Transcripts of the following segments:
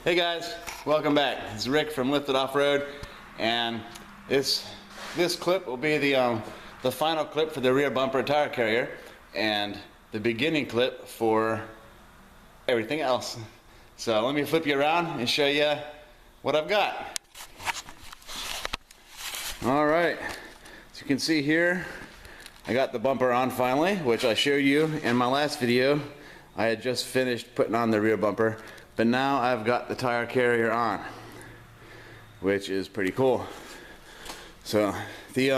Hey guys, welcome back. It's Rick from Lifted Off-Road, and this clip will be the final clip for the rear bumper tire carrier and the beginning clip for everything else. So let me flip you around and show you what I've got. Alright, as you can see here, I got the bumper on finally, which I showed you in my last video. I had just finished putting on the rear bumper, but now I've got the tire carrier on, which is pretty cool. So the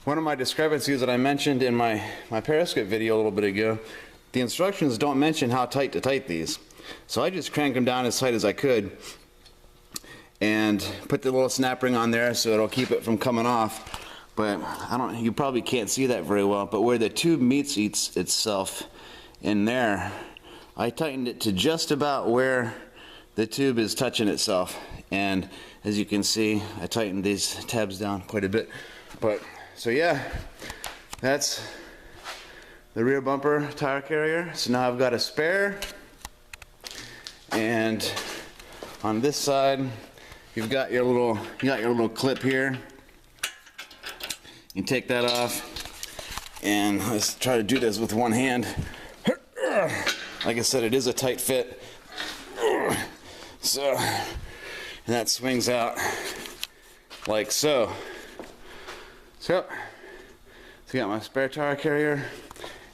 one of my discrepancies that I mentioned in my Periscope video a little bit ago, the instructions don't mention how tight to tighten these. So I just cranked them down as tight as I could and put the little snap ring on there so it'll keep it from coming off. But you probably can't see that very well, but where the tube meets itself in there, I tightened it to just about where the tube is touching itself, and as you can see, I tightened these tabs down quite a bit. But so yeah, that's the rear bumper tire carrier. So now I've got a spare, and on this side you've got your little clip here. You take that off, and let's try to do this with one hand. Like I said, it is a tight fit, so that swings out like so. So I got my spare tire carrier,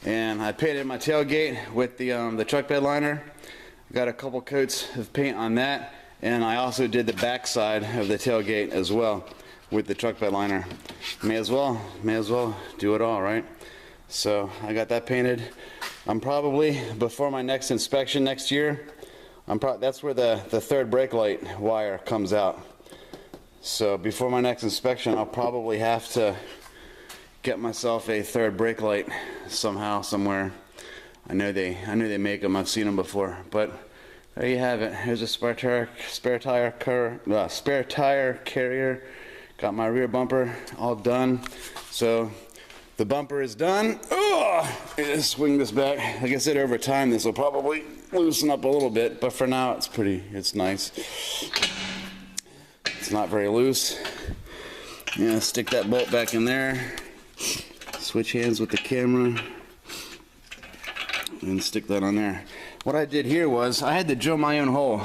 and I painted my tailgate with the truck bed liner. Got a couple coats of paint on that, and I also did the back side of the tailgate as well with the truck bed liner. May as well do it all, right? So I got that painted. I'm probably, before my next inspection next year, that's where the third brake light wire comes out. So before my next inspection, I'll probably have to get myself a third brake light somehow, somewhere. I know they make them. I've seen them before. But there you have it. Here's a spare tire carrier. Got my rear bumper all done. So the bumper is done. Just swing this back. Like I said, over time this will probably loosen up a little bit, but for now it's nice. It's not very loose. Yeah, stick that bolt back in there. Switch hands with the camera and stick that on there. What I did here was I had to drill my own hole.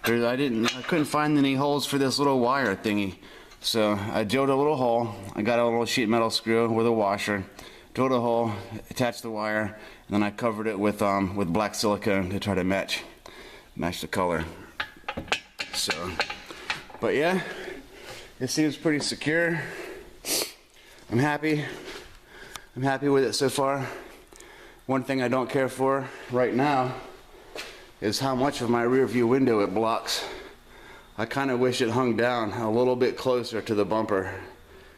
I couldn't find any holes for this little wire thingy. So I drilled a little hole. I got a little sheet metal screw with a washer, drilled a hole, attached the wire, and then I covered it with black silicone to try to match the color. So, but yeah, it seems pretty secure. I'm happy with it so far. One thing I don't care for right now is how much of my rear view window it blocks. I kind of wish it hung down a little bit closer to the bumper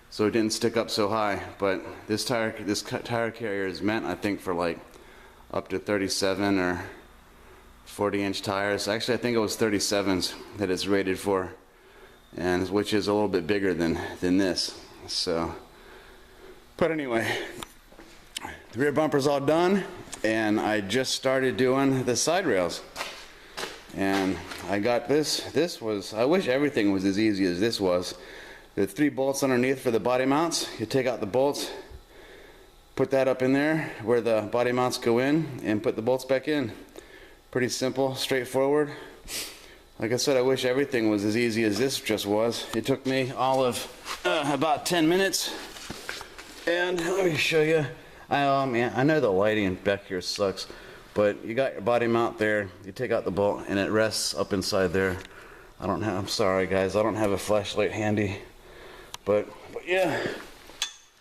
so it didn't stick up so high, but this tire carrier is meant, I think, for like up to 37 or 40-inch tires. Actually, I think it was 37s that it's rated for, and which is a little bit bigger than this. So, but anyway, the rear bumper's all done, and I just started doing the side rails. And I got this. I wish everything was as easy as this was. The 3 bolts underneath for the body mounts. You take out the bolts, put that up in there where the body mounts go in, and put the bolts back in. Pretty simple, straightforward. Like I said, I wish everything was as easy as this just was. It took me all of about 10 minutes. And let me show you. I know the lighting back here sucks, but you got your body mount there. You take out the bolt and it rests up inside there. I'm sorry guys, I don't have a flashlight handy, but yeah.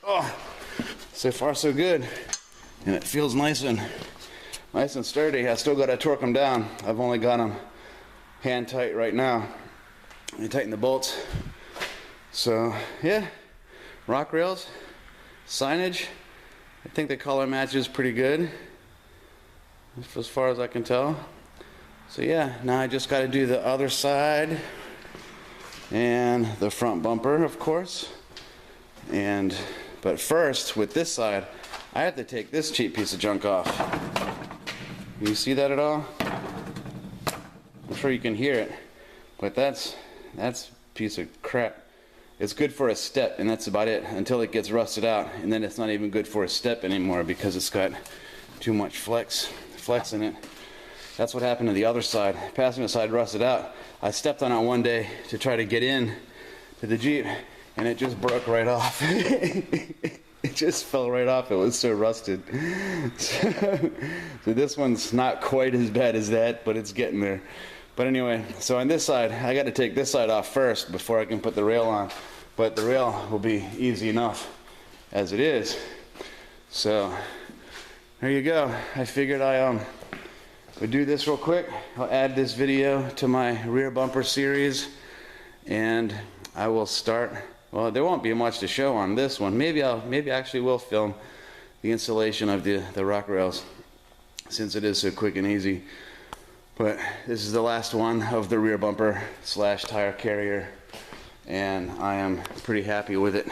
Oh, so far so good, and it feels nice and sturdy. I still got to torque them down. I've only got them hand tight right now. You tighten the bolts. So yeah, rock rails, signage. I think the color matches pretty good, as far as I can tell. So yeah, now I just got to do the other side and the front bumper, of course. But first, with this side, I have to take this cheap piece of junk off. Can you see that at all? I'm sure you can hear it, but that's a piece of crap. It's good for a step, and that's about it until it gets rusted out, and then it's not even good for a step anymore because it's got too much flex in it. That's what happened to the other side. Passenger side rusted out. I stepped on it one day to try to get in to the Jeep, and it just broke right off. It just fell right off. It was so rusted. So this one's not quite as bad as that, but it's getting there. But anyway, so on this side, I got to take this side off first before I can put the rail on. But the rail will be easy enough as it is. So there you go. I figured I would do this real quick. I'll add this video to my rear bumper series, and I will start. Well, there won't be much to show on this one. Maybe I actually will film the installation of the rock rails, since it is so quick and easy. But this is the last one of the rear bumper slash tire carrier, and I am pretty happy with it.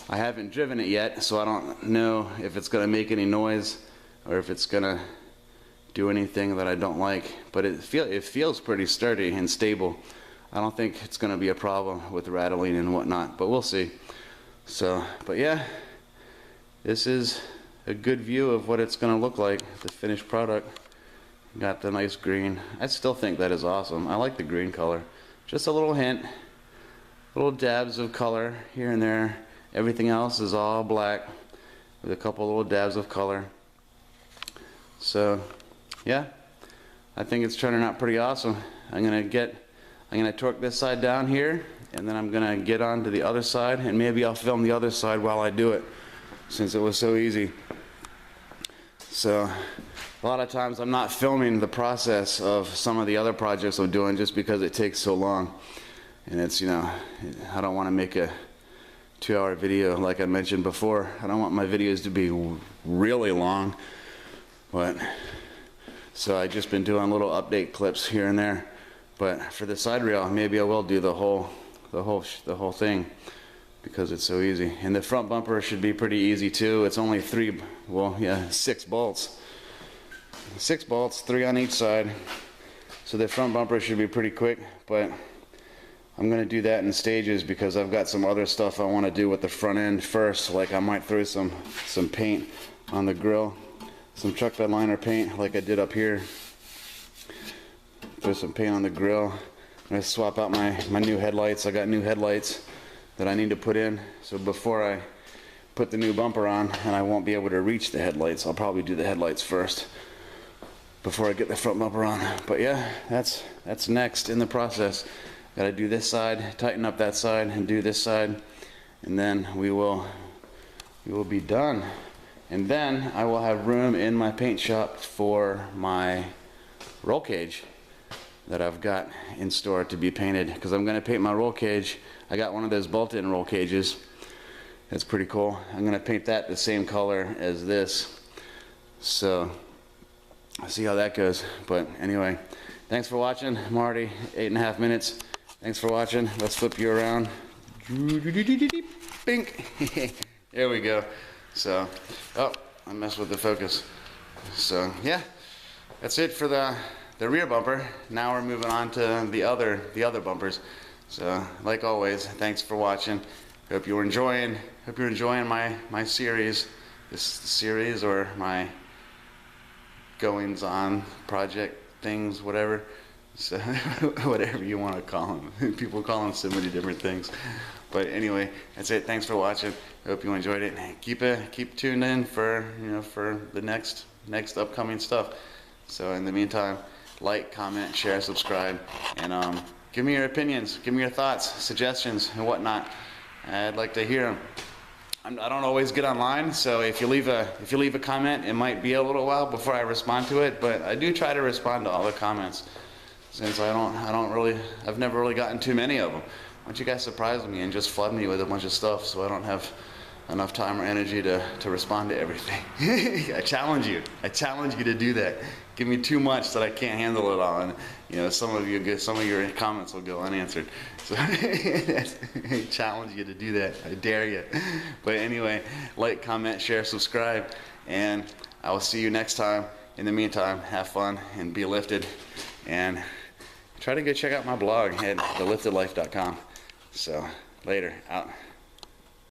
I haven't driven it yet, so I don't know if it's going to make any noise or if it's going to do anything that I don't like. But it feels pretty sturdy and stable. I don't think it's going to be a problem with rattling and whatnot, but we'll see. So, but yeah, this is a good view of what it's going to look like, the finished product. Got the nice green. I still think that is awesome. I like the green color. Just a little hint, little dabs of color here and there. Everything else is all black with a couple little dabs of color. So yeah, I think it's turning out pretty awesome. I'm gonna torque this side down here, and then I'm gonna get on to the other side, and maybe I'll film the other side while I do it, since it was so easy. So a lot of times I'm not filming the process of some of the other projects I'm doing just because it takes so long. And it's, you know, I don't want to make a 2-hour video like I mentioned before. I don't want my videos to be really long. But so I've just been doing little update clips here and there. But for the side rail, maybe I will do the whole thing, because it's so easy. And the front bumper should be pretty easy too. It's only 6 bolts. 6 bolts, 3 on each side. So the front bumper should be pretty quick, but I'm going to do that in stages because I've got some other stuff I want to do with the front end first. Like I might throw some paint on the grill, some truck bed liner paint like I did up here. Throw some paint on the grill. I'm going to swap out my new headlights. I got new headlights that I need to put in. So before I put the new bumper on, and I won't be able to reach the headlights, I'll probably do the headlights first before I get the front bumper on. But yeah, that's next in the process. Gotta do this side, tighten up that side, and do this side, and then we will be done. And then I will have room in my paint shop for my roll cage that I've got in store to be painted, because I'm gonna paint my roll cage. I got one of those bolt-in roll cages. That's pretty cool. I'm gonna paint that the same color as this. So I'll see how that goes. But anyway, thanks for watching. I'm already 8.5 minutes. Thanks for watching. Let's flip you around. Bink. There we go. So, oh, I messed with the focus. So yeah, that's it for the rear bumper. Now we're moving on to the other bumpers. So like always, thanks for watching. Hope you're enjoying my series, this series, or my goings on project things, whatever. So whatever you want to call them. People call them so many different things. But anyway, that's it. Thanks for watching. Hope you enjoyed it. Keep tuned in for the next upcoming stuff. So in the meantime, like, comment, share, subscribe, and give me your opinions, give me your thoughts, suggestions, and whatnot. I'd like to hear them. I don't always get online, so if you leave a comment, it might be a little while before I respond to it, but I do try to respond to all the comments, since I've never really gotten too many of them. Why don't you guys surprise me and just flood me with a bunch of stuff so I don't have enough time or energy to respond to everything. I challenge you to do that. Give me too much that I can't handle it all, and some of your comments will go unanswered. So I challenge you to do that. I dare you. But anyway, like, comment, share, subscribe, and I will see you next time. In the meantime, have fun and be lifted, and try to go check out my blog at theliftedlife.com. So later, out.